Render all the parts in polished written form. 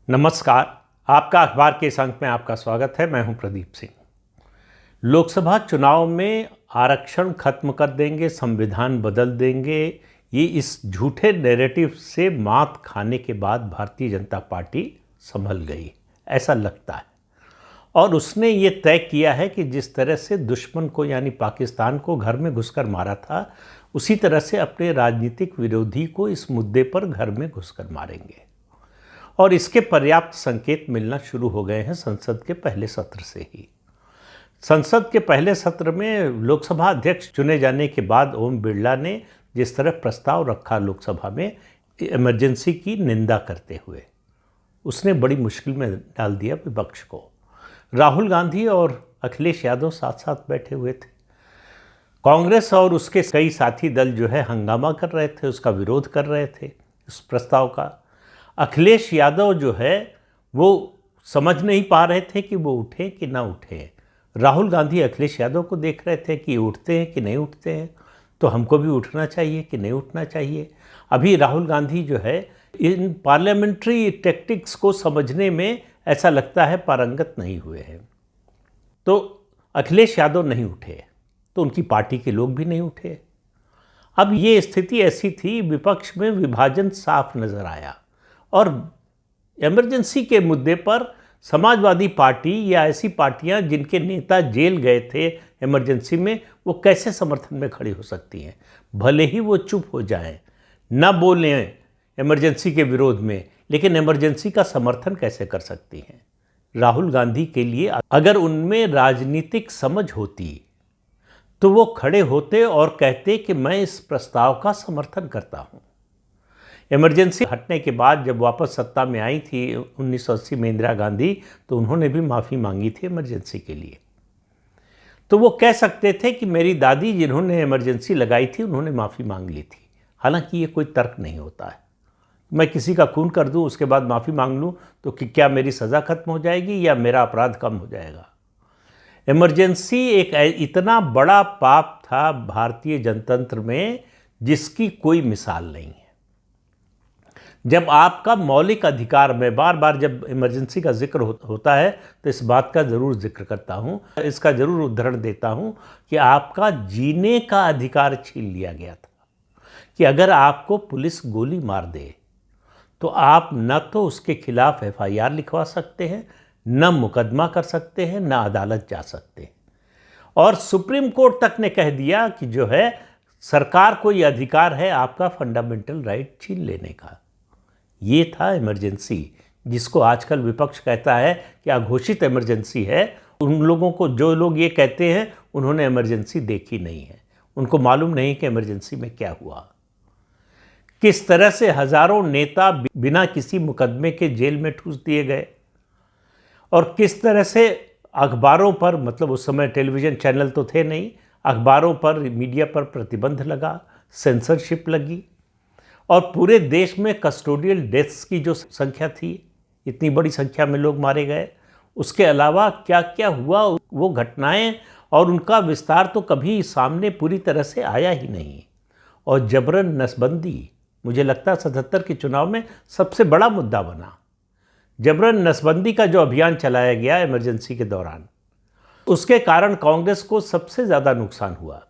नमस्कार। आपका अखबार के इस अंक में आपका स्वागत है। मैं हूं प्रदीप सिंह। लोकसभा चुनाव में आरक्षण खत्म कर देंगे, संविधान बदल देंगे, ये इस झूठे नैरेटिव से मात खाने के बाद भारतीय जनता पार्टी संभल गई, ऐसा लगता है। और उसने ये तय किया है कि जिस तरह से दुश्मन को यानी पाकिस्तान को घर में घुसकर मारा था, उसी तरह से अपने राजनीतिक विरोधी को इस मुद्दे पर घर में घुसकर मारेंगे। और इसके पर्याप्त संकेत मिलना शुरू हो गए हैं संसद के पहले सत्र से ही। संसद के पहले सत्र में लोकसभा अध्यक्ष चुने जाने के बाद ओम बिरला ने जिस तरह प्रस्ताव रखा लोकसभा में इमरजेंसी की निंदा करते हुए, उसने बड़ी मुश्किल में डाल दिया विपक्ष को। राहुल गांधी और अखिलेश यादव साथ साथ बैठे हुए थे। कांग्रेस और उसके कई साथी दल जो है हंगामा कर रहे थे, उसका विरोध कर रहे थे इस प्रस्ताव का। अखिलेश यादव जो है वो समझ नहीं पा रहे थे कि वो उठें कि ना उठें। राहुल गांधी अखिलेश यादव को देख रहे थे कि उठते हैं कि नहीं उठते हैं, तो हमको भी उठना चाहिए कि नहीं उठना चाहिए। अभी राहुल गांधी जो है इन पार्लियामेंट्री टैक्टिक्स को समझने में ऐसा लगता है पारंगत नहीं हुए हैं। तो अखिलेश यादव नहीं उठे तो उनकी पार्टी के लोग भी नहीं उठे। अब ये स्थिति ऐसी थी, विपक्ष में विभाजन साफ नज़र आया। और इमरजेंसी के मुद्दे पर समाजवादी पार्टी या ऐसी पार्टियां जिनके नेता जेल गए थे इमरजेंसी में, वो कैसे समर्थन में खड़ी हो सकती हैं? भले ही वो चुप हो जाएं, ना बोलें इमरजेंसी के विरोध में, लेकिन इमरजेंसी का समर्थन कैसे कर सकती हैं? राहुल गांधी के लिए अगर उनमें राजनीतिक समझ होती तो वो खड़े होते और कहते कि मैं इस प्रस्ताव का समर्थन करता हूँ। इमरजेंसी हटने के बाद जब वापस सत्ता में आई थी 1980 में इंदिरा गांधी, तो उन्होंने भी माफ़ी मांगी थी इमरजेंसी के लिए। तो वो कह सकते थे कि मेरी दादी जिन्होंने इमरजेंसी लगाई थी उन्होंने माफ़ी मांग ली थी। हालांकि ये कोई तर्क नहीं होता है। मैं किसी का खून कर दूं उसके बाद माफ़ी मांग लूं तो कि क्या मेरी सज़ा खत्म हो जाएगी या मेरा अपराध कम हो जाएगा? इमरजेंसी एक इतना बड़ा पाप था भारतीय जनतंत्र में जिसकी कोई मिसाल नहीं है। जब आपका मौलिक अधिकार, में बार बार जब इमरजेंसी का जिक्र होता है तो इस बात का ज़रूर जिक्र करता हूँ, इसका ज़रूर उदाहरण देता हूँ कि आपका जीने का अधिकार छीन लिया गया था। कि अगर आपको पुलिस गोली मार दे तो आप न तो उसके खिलाफ FIR लिखवा सकते हैं, न मुकदमा कर सकते हैं, न अदालत जा सकते हैं। और सुप्रीम कोर्ट तक ने कह दिया कि जो है सरकार को ये अधिकार है आपका फंडामेंटल राइट छीन लेने का। ये था इमरजेंसी, जिसको आजकल विपक्ष कहता है कि अघोषित इमरजेंसी है। उन लोगों को, जो लोग ये कहते हैं, उन्होंने इमरजेंसी देखी नहीं है, उनको मालूम नहीं कि इमरजेंसी में क्या हुआ। किस तरह से हजारों नेता बिना किसी मुकदमे के जेल में ठूस दिए गए, और किस तरह से अखबारों पर, मतलब उस समय टेलीविज़न चैनल तो थे नहीं, अखबारों पर, मीडिया पर प्रतिबंध लगा, सेंसरशिप लगी। और पूरे देश में कस्टोडियल डेथ्स की जो संख्या थी, इतनी बड़ी संख्या में लोग मारे गए। उसके अलावा क्या क्या हुआ, वो घटनाएं और उनका विस्तार तो कभी सामने पूरी तरह से आया ही नहीं। और जबरन नसबंदी, मुझे लगता है 77 के चुनाव में सबसे बड़ा मुद्दा बना। जबरन नसबंदी का जो अभियान चलाया गया इमरजेंसी के दौरान, उसके कारण कांग्रेस को सबसे ज़्यादा नुकसान हुआ।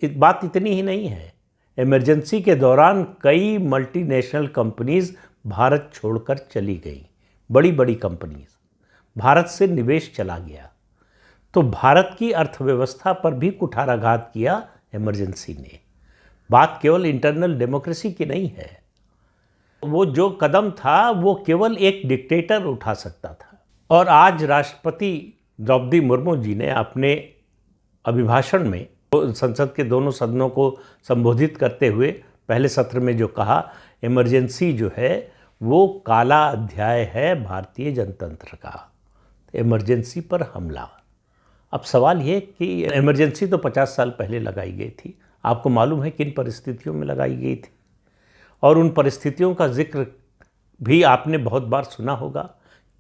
बात इतनी ही नहीं है, इमरजेंसी के दौरान कई मल्टीनेशनल कंपनीज भारत छोड़कर चली गई। बड़ी बड़ी कंपनीज, भारत से निवेश चला गया। तो भारत की अर्थव्यवस्था पर भी कुठाराघात किया इमरजेंसी ने। बात केवल इंटरनल डेमोक्रेसी की नहीं है। वो जो कदम था वो केवल एक डिक्टेटर उठा सकता था। और आज राष्ट्रपति द्रौपदी मुर्मू जी ने अपने अभिभाषण में संसद के दोनों सदनों को संबोधित करते हुए पहले सत्र में जो कहा, इमरजेंसी जो है वो काला अध्याय है भारतीय जनतंत्र का, इमरजेंसी पर हमला। अब सवाल ये कि इमरजेंसी तो 50 साल पहले लगाई गई थी। आपको मालूम है किन परिस्थितियों में लगाई गई थी, और उन परिस्थितियों का जिक्र भी आपने बहुत बार सुना होगा।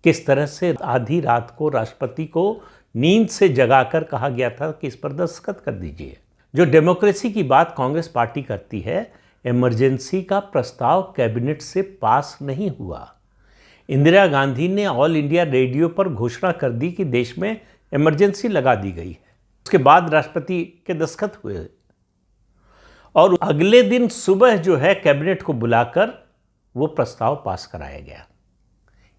किस तरह से आधी रात को राष्ट्रपति को नींद से जगाकर कहा गया था कि इस पर दस्तखत कर दीजिए। जो डेमोक्रेसी की बात कांग्रेस पार्टी करती है, इमरजेंसी का प्रस्ताव कैबिनेट से पास नहीं हुआ। इंदिरा गांधी ने ऑल इंडिया रेडियो पर घोषणा कर दी कि देश में इमरजेंसी लगा दी गई है। उसके बाद राष्ट्रपति के दस्तखत हुए और अगले दिन सुबह जो है कैबिनेट को बुलाकर वो प्रस्ताव पास कराया गया।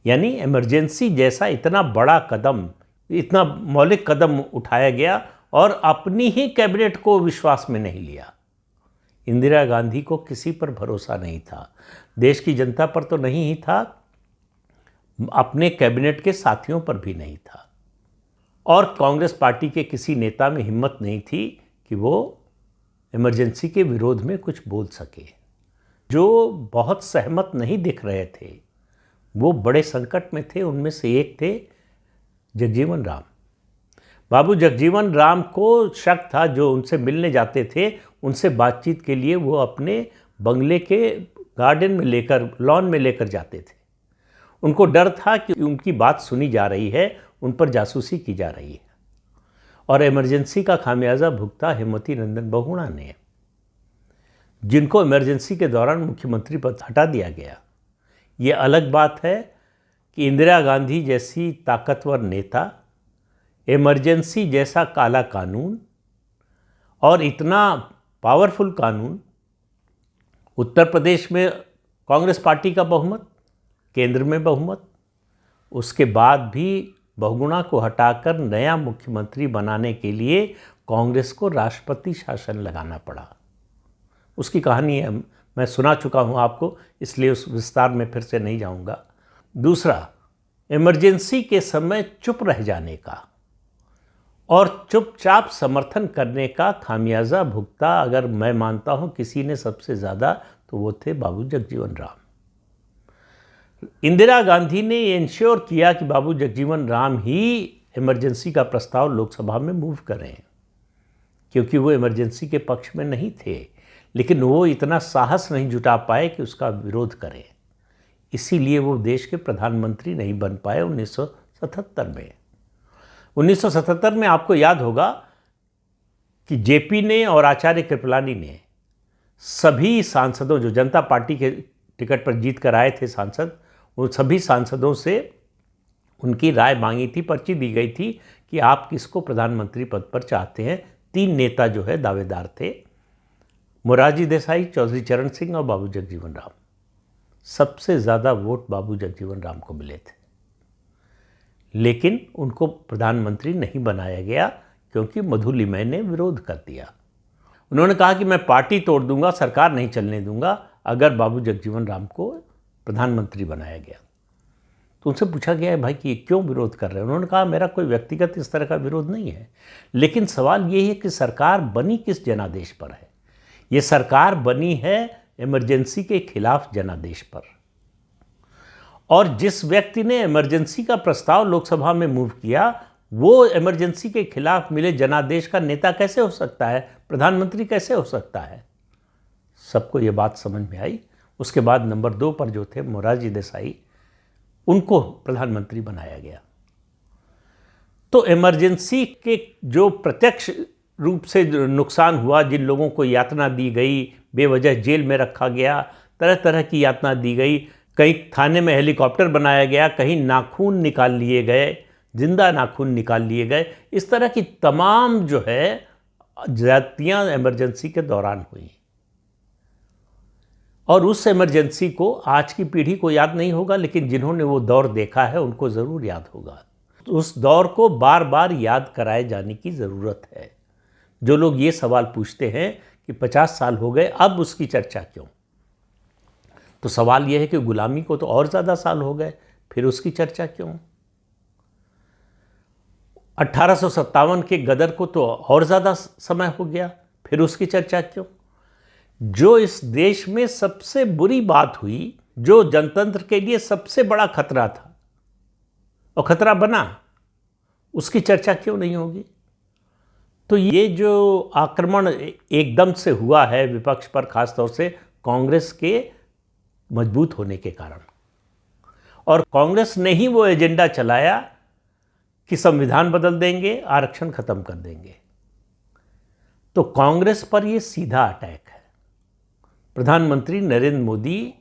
यानी इमरजेंसी जैसा इतना बड़ा कदम, इतना मौलिक कदम उठाया गया और अपनी ही कैबिनेट को विश्वास में नहीं लिया। इंदिरा गांधी को किसी पर भरोसा नहीं था, देश की जनता पर तो नहीं ही था, अपने कैबिनेट के साथियों पर भी नहीं था और कांग्रेस पार्टी के किसी नेता में हिम्मत नहीं थी कि वो इमरजेंसी के विरोध में कुछ बोल सके। जो बहुत सहमत नहीं दिख रहे थे वो बड़े संकट में थे। उनमें से एक थे जगजीवन राम। बाबू जगजीवन राम को शक था, जो उनसे मिलने जाते थे उनसे बातचीत के लिए वो अपने बंगले के गार्डन में लेकर, लॉन में लेकर जाते थे। उनको डर था कि उनकी बात सुनी जा रही है, उन पर जासूसी की जा रही है। और इमरजेंसी का खामियाजा भुगता हेमवती नंदन बहुगुणा ने, जिनको इमरजेंसी के दौरान मुख्यमंत्री पद हटा दिया गया। ये अलग बात है कि इंदिरा गांधी जैसी ताकतवर नेता, इमरजेंसी जैसा काला कानून और इतना पावरफुल कानून, उत्तर प्रदेश में कांग्रेस पार्टी का बहुमत, केंद्र में बहुमत, उसके बाद भी बहुगुणा को हटाकर नया मुख्यमंत्री बनाने के लिए कांग्रेस को राष्ट्रपति शासन लगाना पड़ा। उसकी कहानी है, मैं सुना चुका हूँ आपको, इसलिए उस विस्तार में फिर से नहीं जाऊँगा। दूसरा, इमरजेंसी के समय चुप रह जाने का और चुपचाप समर्थन करने का खामियाजा भुगता, अगर मैं मानता हूँ किसी ने सबसे ज़्यादा, तो वो थे बाबू जगजीवन राम। इंदिरा गांधी ने ये इंश्योर किया कि बाबू जगजीवन राम ही इमरजेंसी का प्रस्ताव लोकसभा में मूव करें, क्योंकि वो इमरजेंसी के पक्ष में नहीं थे, लेकिन वो इतना साहस नहीं जुटा पाए कि उसका विरोध करें। इसीलिए वो देश के प्रधानमंत्री नहीं बन पाए 1977 में। 1977 में आपको याद होगा कि जेपी ने और आचार्य कृपलानी ने सभी सांसदों, जो जनता पार्टी के टिकट पर जीत कर आए थे सांसद, वो सभी सांसदों से उनकी राय मांगी थी, पर्ची दी गई थी कि आप किसको प्रधानमंत्री पद पर चाहते हैं। 3 नेता जो है दावेदार थे, मोरारजी देसाई, चौधरी चरण सिंह और बाबू जगजीवन राम। सबसे ज़्यादा वोट बाबू जगजीवन राम को मिले थे, लेकिन उनको प्रधानमंत्री नहीं बनाया गया क्योंकि मधु लिमय ने विरोध कर दिया। उन्होंने कहा कि मैं पार्टी तोड़ दूंगा, सरकार नहीं चलने दूंगा अगर बाबू जगजीवन राम को प्रधानमंत्री बनाया गया। तो उनसे पूछा गया है भाई कि क्यों विरोध कर रहे हैं। उन्होंने कहा मेरा कोई व्यक्तिगत इस तरह का विरोध नहीं है, लेकिन सवाल ये है कि सरकार बनी किस जनादेश पर है। ये सरकार बनी है इमरजेंसी के खिलाफ जनादेश पर, और जिस व्यक्ति ने इमरजेंसी का प्रस्ताव लोकसभा में मूव किया वो इमरजेंसी के खिलाफ मिले जनादेश का नेता कैसे हो सकता है, प्रधानमंत्री कैसे हो सकता है। सबको ये बात समझ में आई। उसके बाद नंबर 2 पर जो थे मोरारजी देसाई, उनको प्रधानमंत्री बनाया गया। तो इमरजेंसी के जो प्रत्यक्ष रूप से नुकसान हुआ, जिन लोगों को यातना दी गई, बेवजह जेल में रखा गया, तरह तरह की यातना दी गई, कहीं थाने में हेलीकॉप्टर बनाया गया, कहीं नाखून निकाल लिए गए, जिंदा नाखून निकाल लिए गए, इस तरह की तमाम जो है ज्यादतियाँ इमरजेंसी के दौरान हुई। और उस इमरजेंसी को आज की पीढ़ी को याद नहीं होगा, लेकिन जिन्होंने वो दौर देखा है उनको ज़रूर याद होगा। तो उस दौर को बार बार याद कराए जाने की ज़रूरत है। जो लोग ये सवाल पूछते हैं कि 50 साल हो गए, अब उसकी चर्चा क्यों, तो सवाल यह है कि गुलामी को तो और ज़्यादा साल हो गए, फिर उसकी चर्चा क्यों। 1857 के गदर को तो और ज़्यादा समय हो गया, फिर उसकी चर्चा क्यों। जो इस देश में सबसे बुरी बात हुई, जो जनतंत्र के लिए सबसे बड़ा खतरा था और खतरा बना, उसकी चर्चा क्यों नहीं होगी। तो ये जो आक्रमण एकदम से हुआ है विपक्ष पर, खासतौर से कांग्रेस के मजबूत होने के कारण, और कांग्रेस ने ही वो एजेंडा चलाया कि संविधान बदल देंगे, आरक्षण खत्म कर देंगे। तो कांग्रेस पर ये सीधा अटैक है। प्रधानमंत्री नरेंद्र मोदी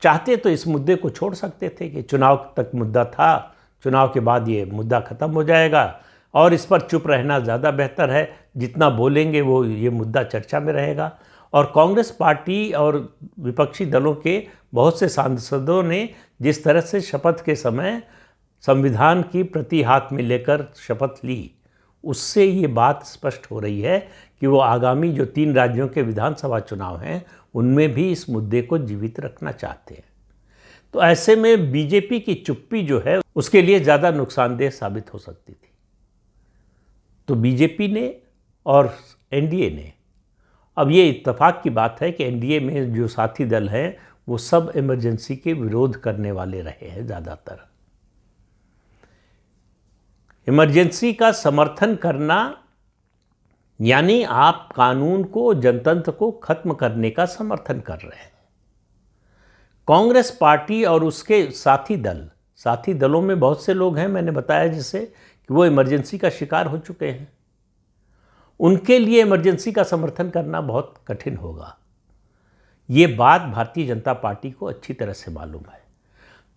चाहते तो इस मुद्दे को छोड़ सकते थे कि चुनाव तक मुद्दा था, चुनाव के बाद ये मुद्दा ख़त्म हो जाएगा और इस पर चुप रहना ज़्यादा बेहतर है, जितना बोलेंगे वो ये मुद्दा चर्चा में रहेगा। और कांग्रेस पार्टी और विपक्षी दलों के बहुत से सांसदों ने जिस तरह से शपथ के समय संविधान की प्रति हाथ में लेकर शपथ ली, उससे ये बात स्पष्ट हो रही है कि वो आगामी जो 3 राज्यों के विधानसभा चुनाव हैं उनमें भी इस मुद्दे को जीवित रखना चाहते हैं। तो ऐसे में बीजेपी की चुप्पी जो है उसके लिए ज़्यादा नुकसानदेह साबित हो सकती थी। तो बीजेपी ने और एनडीए ने, अब ये इत्तेफाक की बात है कि एनडीए में जो साथी दल हैं वो सब इमरजेंसी के विरोध करने वाले रहे हैं ज़्यादातर। इमरजेंसी का समर्थन करना यानी आप कानून को, जनतंत्र को खत्म करने का समर्थन कर रहे हैं। कांग्रेस पार्टी और उसके साथी दलों में बहुत से लोग हैं, मैंने बताया जिसे कि वो इमरजेंसी का शिकार हो चुके हैं। उनके लिए इमरजेंसी का समर्थन करना बहुत कठिन होगा। ये बात भारतीय जनता पार्टी को अच्छी तरह से मालूम है।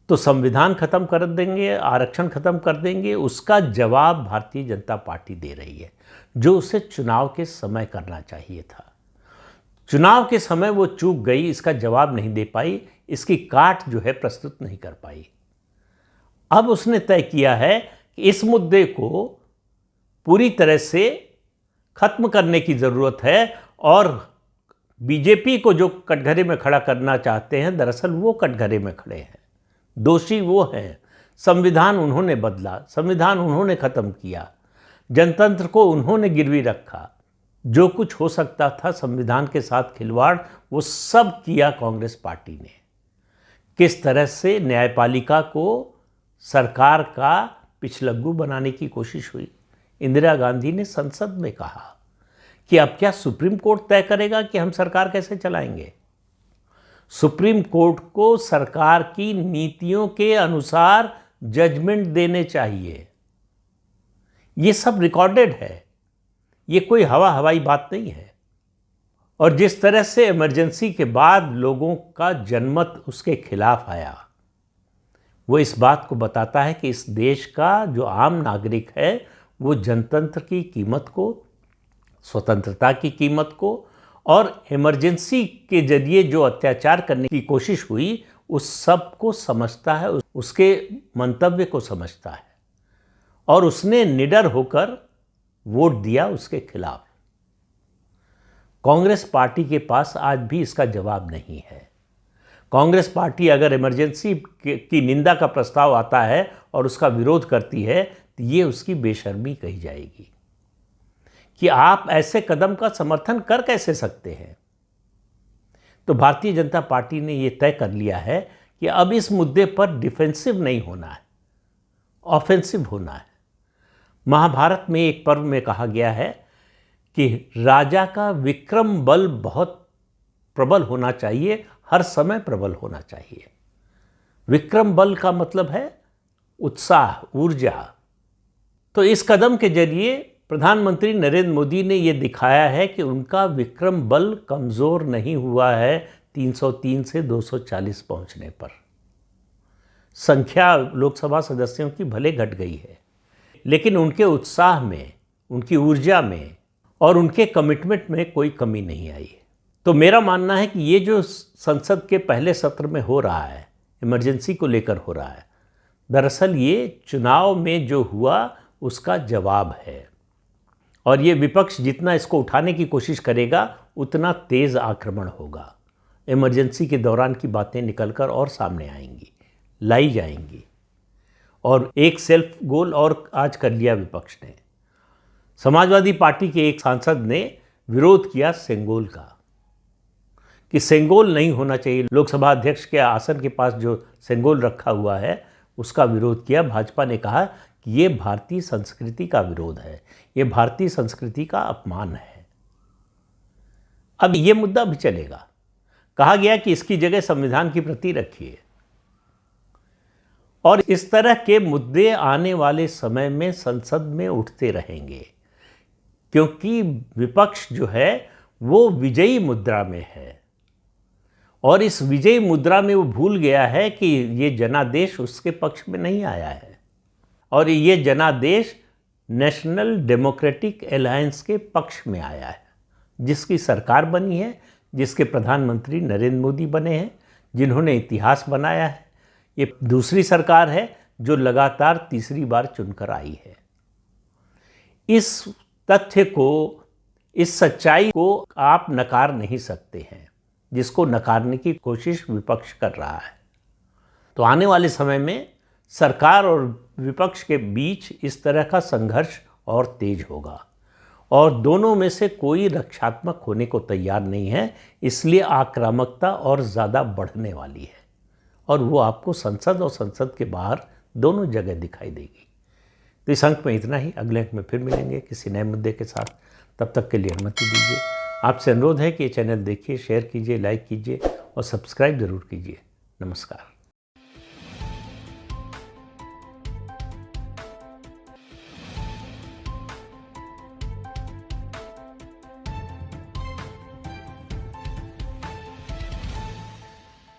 तो संविधान खत्म कर देंगे, आरक्षण खत्म कर देंगे, उसका जवाब भारतीय जनता पार्टी दे रही है, जो उसे चुनाव के समय करना चाहिए था। चुनाव के समय वो चूक गई, इसका जवाब नहीं दे पाई, इसकी काट जो है प्रस्तुत नहीं कर पाई। अब उसने तय किया है कि इस मुद्दे को पूरी तरह से खत्म करने की ज़रूरत है और बीजेपी को जो कटघरे में खड़ा करना चाहते हैं, दरअसल वो कटघरे में खड़े हैं। दोषी वो हैं। संविधान उन्होंने बदला, संविधान उन्होंने ख़त्म किया, जनतंत्र को उन्होंने गिरवी रखा। जो कुछ हो सकता था संविधान के साथ खिलवाड़, वो सब किया कांग्रेस पार्टी ने। किस तरह से न्यायपालिका को सरकार का पिछलग्गू बनाने की कोशिश हुई। इंदिरा गांधी ने संसद में कहा कि अब क्या सुप्रीम कोर्ट तय करेगा कि हम सरकार कैसे चलाएंगे। सुप्रीम कोर्ट को सरकार की नीतियों के अनुसार जजमेंट देने चाहिए। ये सब रिकॉर्डेड है, ये कोई हवाई बात नहीं है। और जिस तरह से इमरजेंसी के बाद लोगों का जनमत उसके खिलाफ आया, वो इस बात को बताता है कि इस देश का जो आम नागरिक है वो जनतंत्र की कीमत को, स्वतंत्रता की कीमत को और इमरजेंसी के जरिए जो अत्याचार करने की कोशिश हुई उस सब को समझता है, उसके मंतव्य को समझता है और उसने निडर होकर वोट दिया उसके खिलाफ। कांग्रेस पार्टी के पास आज भी इसका जवाब नहीं है। कांग्रेस पार्टी अगर इमरजेंसी की निंदा का प्रस्ताव आता है और उसका विरोध करती है तो ये उसकी बेशर्मी कही जाएगी कि आप ऐसे कदम का समर्थन कर कैसे सकते हैं। तो भारतीय जनता पार्टी ने ये तय कर लिया है कि अब इस मुद्दे पर डिफेंसिव नहीं होना है, ऑफेंसिव होना है। महाभारत में एक पर्व में कहा गया है कि राजा का विक्रम बल बहुत प्रबल होना चाहिए, हर समय प्रबल होना चाहिए। विक्रम बल का मतलब है उत्साह, ऊर्जा। तो इस कदम के जरिए प्रधानमंत्री नरेंद्र मोदी ने ये दिखाया है कि उनका विक्रम बल कमज़ोर नहीं हुआ है 303 से 240 पहुंचने पर। संख्या लोकसभा सदस्यों की भले घट गई है, लेकिन उनके उत्साह में, उनकी ऊर्जा में और उनके कमिटमेंट में कोई कमी नहीं आई। तो मेरा मानना है कि ये जो संसद के पहले सत्र में हो रहा है, इमरजेंसी को लेकर हो रहा है, दरअसल ये चुनाव में जो हुआ उसका जवाब है। और ये विपक्ष जितना इसको उठाने की कोशिश करेगा उतना तेज़ आक्रमण होगा। इमरजेंसी के दौरान की बातें निकलकर और सामने आएंगी, लाई जाएंगी। और एक सेल्फ गोल और आज कर लिया विपक्ष ने। समाजवादी पार्टी के एक सांसद ने विरोध किया सेंगोल का, कि सेंगोल नहीं होना चाहिए। लोकसभा अध्यक्ष के आसन के पास जो सेंगोल रखा हुआ है उसका विरोध किया। भाजपा ने कहा कि ये भारतीय संस्कृति का विरोध है, ये भारतीय संस्कृति का अपमान है। अब ये मुद्दा भी चलेगा। कहा गया कि इसकी जगह संविधान की प्रति रखिए। और इस तरह के मुद्दे आने वाले समय में संसद में उठते रहेंगे, क्योंकि विपक्ष जो है वो विजयी मुद्रा में है। और इस विजय मुद्रा में वो भूल गया है कि ये जनादेश उसके पक्ष में नहीं आया है, और ये जनादेश नेशनल डेमोक्रेटिक अलायंस के पक्ष में आया है, जिसकी सरकार बनी है, जिसके प्रधानमंत्री नरेंद्र मोदी बने हैं, जिन्होंने इतिहास बनाया है। ये दूसरी सरकार है जो लगातार तीसरी बार चुनकर आई है। इस तथ्य को, इस सच्चाई को आप नकार नहीं सकते हैं, जिसको नकारने की कोशिश विपक्ष कर रहा है। तो आने वाले समय में सरकार और विपक्ष के बीच इस तरह का संघर्ष और तेज होगा, और दोनों में से कोई रक्षात्मक होने को तैयार नहीं है। इसलिए आक्रामकता और ज़्यादा बढ़ने वाली है, और वो आपको संसद और संसद के बाहर दोनों जगह दिखाई देगी। तो इस अंक में इतना ही। अगले अंक में फिर मिलेंगे किसी नए मुद्दे के साथ। तब तक के लिए अनुमति दीजिए। आपसे अनुरोध है कि ये चैनल देखिए, शेयर कीजिए, लाइक कीजिए और सब्सक्राइब ज़रूर कीजिए। नमस्कार।